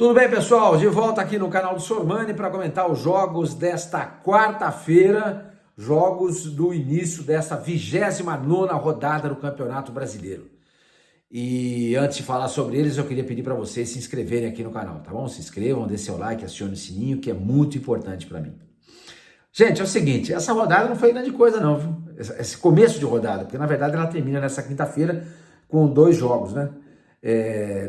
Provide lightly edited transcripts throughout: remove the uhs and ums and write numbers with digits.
Tudo bem, pessoal? De volta aqui no canal do Sormani para comentar os jogos desta quarta-feira, jogos do início desta 29ª rodada do Campeonato Brasileiro. E antes de falar sobre eles, eu queria pedir para vocês se inscreverem aqui no canal, tá bom? Se inscrevam, dê seu like, acione o sininho, que é muito importante para mim. Gente, é o seguinte, essa rodada não foi grande coisa não, viu? Esse começo de rodada, porque na verdade ela termina nessa quinta-feira com 2 jogos, né?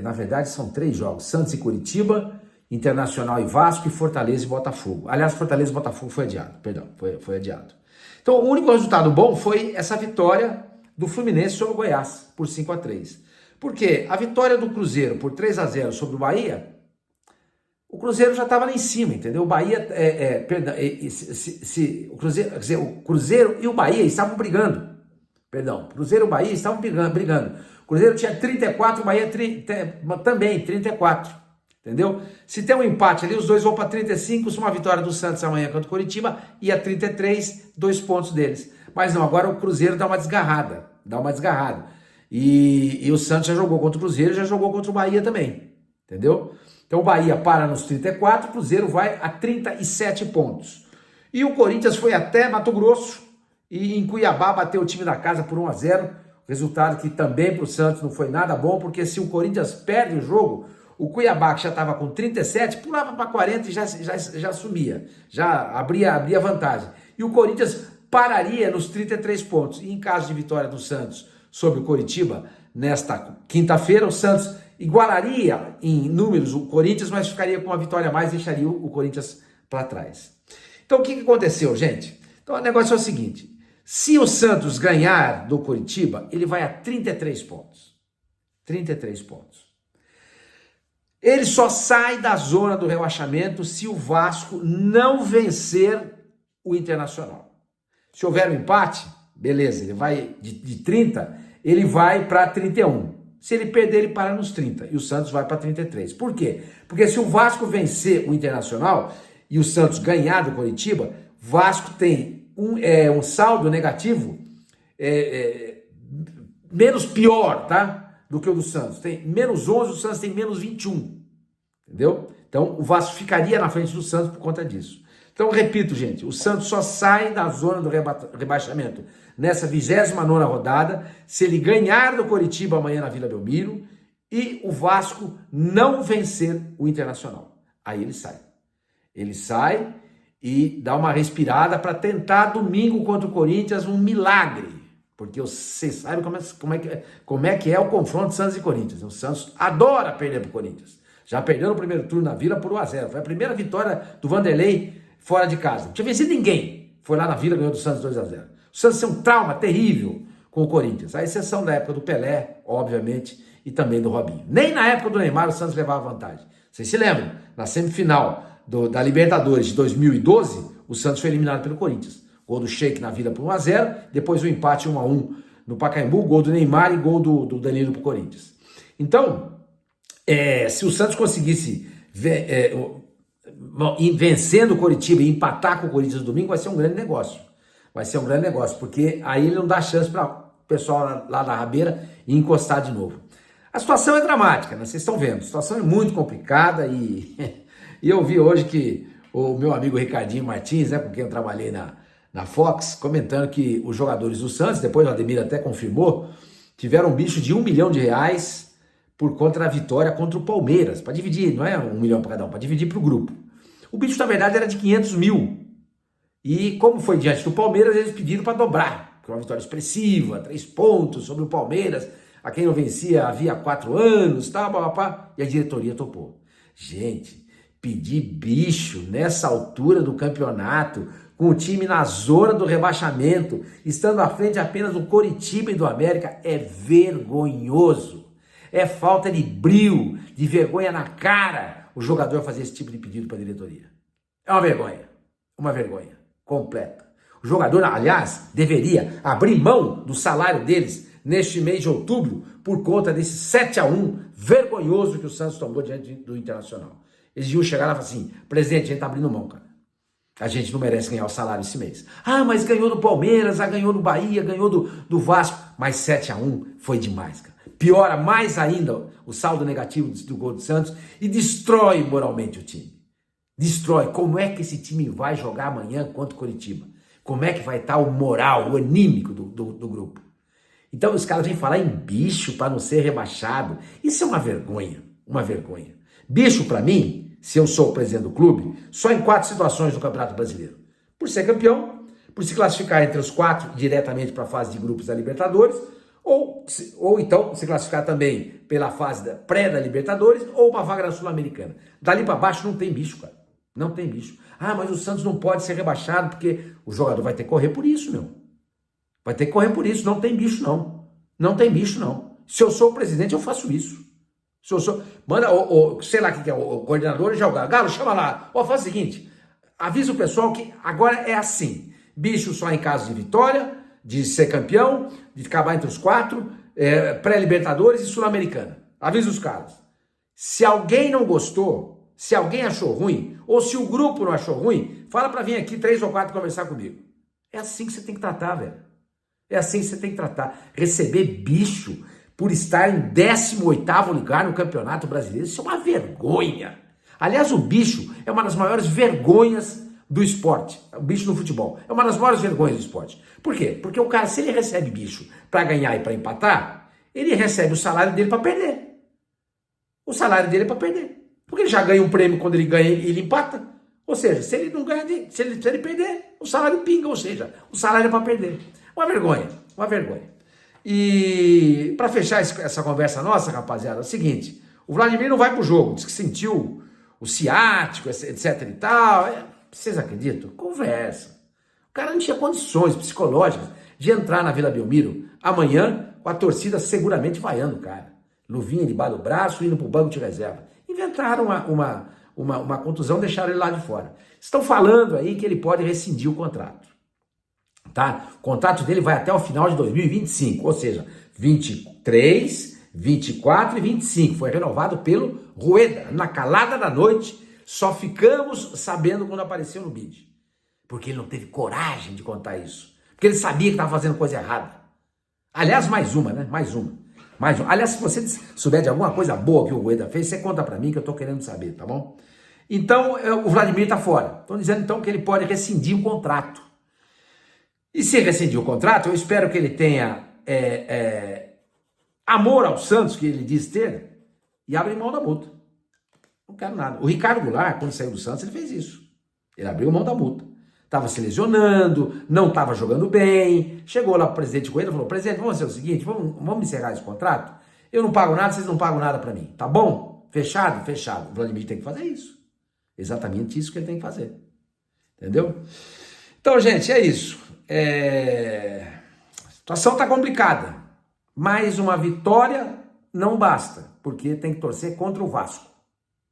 Na verdade são 3 jogos, Santos e Curitiba, Internacional e Vasco, e Fortaleza e Botafogo. Aliás, Fortaleza e Botafogo foi adiado, perdão, foi adiado. Então o único resultado bom foi essa vitória do Fluminense sobre o Goiás, por 5-3. Porque a vitória do Cruzeiro por 3-0 sobre o Bahia, o Cruzeiro já estava lá em cima, entendeu? O Bahia, o Cruzeiro e o Bahia estavam brigando. Perdão, Cruzeiro e o Bahia estavam brigando. O Cruzeiro tinha 34, o Bahia também 34, entendeu? Se tem um empate ali, os dois vão para 35, se uma vitória do Santos amanhã contra o Curitiba, ia 33, 2 pontos deles. Mas não, agora o Cruzeiro dá uma desgarrada, E o Santos já jogou contra o Cruzeiro, já jogou contra o Bahia também, entendeu? Então o Bahia para nos 34, o Cruzeiro vai a 37 pontos. E o Corinthians foi até Mato Grosso e em Cuiabá bateu o time da casa por 1-0. Resultado que também para o Santos não foi nada bom, porque se o Corinthians perde o jogo, o Cuiabá, que já estava com 37, pulava para 40 e já sumia, já abria vantagem. E o Corinthians pararia nos 33 pontos. E em caso de vitória do Santos sobre o Coritiba, nesta quinta-feira, o Santos igualaria em números o Corinthians, mas ficaria com uma vitória a mais e deixaria o Corinthians para trás. Então o que aconteceu, gente? Então o negócio é o seguinte, se o Santos ganhar do Coritiba, ele vai a 33 pontos. 33 pontos. Ele só sai da zona do rebaixamento se o Vasco não vencer o Internacional. Se houver um empate, beleza, ele vai de 30, ele vai para 31. Se ele perder, ele para nos 30 e o Santos vai para 33. Por quê? Porque se o Vasco vencer o Internacional e o Santos ganhar do Coritiba, Vasco tem um saldo negativo menos pior, tá? Do que o do Santos. Tem menos 11, o Santos tem menos 21. Entendeu? Então o Vasco ficaria na frente do Santos por conta disso. Então, repito, gente, o Santos só sai da zona do rebaixamento nessa 29ª rodada se ele ganhar do Coritiba amanhã na Vila Belmiro e o Vasco não vencer o Internacional. Aí ele sai. Ele sai e dá uma respirada para tentar domingo contra o Corinthians um milagre. Porque vocês sabem como é que é o confronto de Santos e Corinthians. O Santos adora perder para o Corinthians. Já perdeu no primeiro turno na Vila por 1-0. Foi a primeira vitória do Vanderlei fora de casa. Não tinha vencido ninguém. Foi lá na Vila e ganhou do Santos 2-0. O Santos tem um trauma terrível com o Corinthians. A exceção da época do Pelé, obviamente, e também do Robinho. Nem na época do Neymar o Santos levava vantagem. Vocês se lembram? Na semifinal da Libertadores de 2012, o Santos foi eliminado pelo Corinthians. Gol do Sheik na Vila por 1-0, depois o empate 1-1 no Pacaembu, gol do Neymar e gol do Danilo pro Corinthians. Então, se o Santos conseguisse vencendo o Coritiba e empatar com o Corinthians no domingo, vai ser um grande negócio. Vai ser um grande negócio, porque aí ele não dá chance para o pessoal lá da Rabeira encostar de novo. A situação é dramática, né? Vocês estão vendo, a situação é muito complicada e eu vi hoje que o meu amigo Ricardinho Martins, né, com quem eu trabalhei na Fox, comentando que os jogadores do Santos, depois o Ademir até confirmou, tiveram um bicho de R$1 milhão por conta da vitória contra o Palmeiras, para dividir, não é 1 milhão para cada um, para dividir para o grupo. O bicho, na verdade, era de 500 mil. E como foi diante do Palmeiras, eles pediram para dobrar, porque é uma vitória expressiva, 3 pontos sobre o Palmeiras, a quem não vencia havia 4 anos, tal, e a diretoria topou. Gente, pedir bicho nessa altura do campeonato, com o time na zona do rebaixamento, estando à frente apenas do Coritiba e do América, é vergonhoso. É falta de brio, de vergonha na cara o jogador fazer esse tipo de pedido para a diretoria. É uma vergonha completa. O jogador, aliás, deveria abrir mão do salário deles neste mês de outubro por conta desse 7-1 vergonhoso que o Santos tomou diante do Internacional. Eles iam chegar lá e falar assim, presidente, a gente tá abrindo mão, cara. A gente não merece ganhar o salário esse mês. Ah, mas ganhou do Palmeiras, ganhou do Bahia, ganhou do Vasco. Mas 7-1 foi demais, cara. piora mais ainda o saldo negativo do gol do Santos e destrói moralmente o time. Destrói. Como é que esse time vai jogar amanhã contra o Coritiba? Como é que vai estar o moral, o anímico do grupo? Então os caras vêm falar em bicho para não ser rebaixado. Isso é uma vergonha, uma vergonha. Bicho para mim, se eu sou o presidente do clube, só em 4 situações no Campeonato Brasileiro. Por ser campeão, por se classificar entre os 4 diretamente para a fase de grupos da Libertadores, ou então se classificar também pela fase pré da Libertadores ou uma vaga na Sul-Americana. Dali para baixo não tem bicho, cara. Não tem bicho. Ah, mas o Santos não pode ser rebaixado porque o jogador vai ter que correr por isso, meu. Vai ter que correr por isso. Não tem bicho, não. Não tem bicho, não. Se eu sou o presidente, eu faço isso. Se eu sou... Manda, sei lá o que é, o coordenador já o Galo, chama lá. Faz o seguinte, avisa o pessoal que agora é assim. Bicho só em caso de vitória, de ser campeão, de acabar entre os 4, pré-Libertadores e Sul-Americana. Avisa os caras. Se alguém não gostou, se alguém achou ruim, ou se o grupo não achou ruim, fala para vir aqui 3 ou 4 conversar comigo. É assim que você tem que tratar, velho. É assim que você tem que tratar. Receber bicho por estar em 18º lugar no Campeonato Brasileiro, isso é uma vergonha. Aliás, o bicho é uma das maiores vergonhas do esporte. O bicho no futebol é uma das maiores vergonhas do esporte. Por quê? Porque o cara, se ele recebe bicho para ganhar e para empatar, ele recebe o salário dele para perder. O salário dele é para perder. Porque ele já ganha um prêmio quando ele ganha e ele empata. Ou seja, se ele não ganha, se ele perder, o salário pinga, ou seja, o salário é para perder. Uma vergonha, uma vergonha. E para fechar essa conversa nossa, rapaziada, é o seguinte, o Vladimir não vai pro jogo, diz que sentiu o ciático, etc e tal. Vocês acreditam? Conversa. O cara não tinha condições psicológicas de entrar na Vila Belmiro amanhã com a torcida seguramente vaiando o cara. Luvinha debaixo do braço, indo pro banco de reserva. Inventaram uma contusão, deixaram ele lá de fora. Estão falando aí que ele pode rescindir o contrato. Tá? O contrato dele vai até o final de 2025, ou seja, 23, 24 e 25. Foi renovado pelo Rueda, na calada da noite. Só ficamos sabendo quando apareceu no bid. Porque ele não teve coragem de contar isso. Porque ele sabia que estava fazendo coisa errada. Aliás, mais uma, né? Mais uma. Aliás, se você souber de alguma coisa boa que o Rueda fez, você conta para mim que eu tô querendo saber, tá bom? Então, o Vladimir tá fora. Estão dizendo então que ele pode rescindir o contrato. E se rescindir o contrato, eu espero que ele tenha amor ao Santos, que ele diz ter, e abre mão da multa. Não quero nada. O Ricardo Goulart, quando saiu do Santos, ele fez isso. Ele abriu mão da multa. Estava se lesionando, não estava jogando bem. Chegou lá para o presidente Coelho e falou: presidente, vamos fazer o seguinte, vamos encerrar esse contrato? Eu não pago nada, vocês não pagam nada para mim. Tá bom? Fechado? Fechado. O Vladimir tem que fazer isso. Exatamente isso que ele tem que fazer. Entendeu? Então, gente, é isso. A situação está complicada. Mais uma vitória não basta, porque tem que torcer contra o Vasco.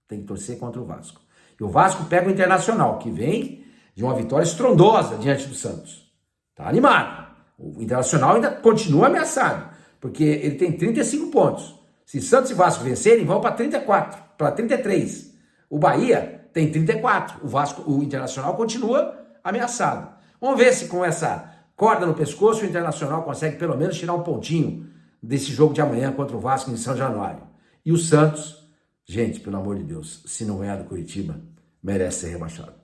Tem que torcer contra o Vasco. E o Vasco pega o Internacional, que vem de uma vitória estrondosa diante do Santos. Tá animado. O Internacional ainda continua ameaçado, porque ele tem 35 pontos. Se Santos e Vasco vencerem, vão para 34, para 33. O Bahia tem 34. O Internacional continua ameaçado. Vamos ver se com essa corda no pescoço o Internacional consegue pelo menos tirar um pontinho desse jogo de amanhã contra o Vasco em São Januário. E o Santos, gente, pelo amor de Deus, se não ganhar do Coritiba, merece ser rebaixado.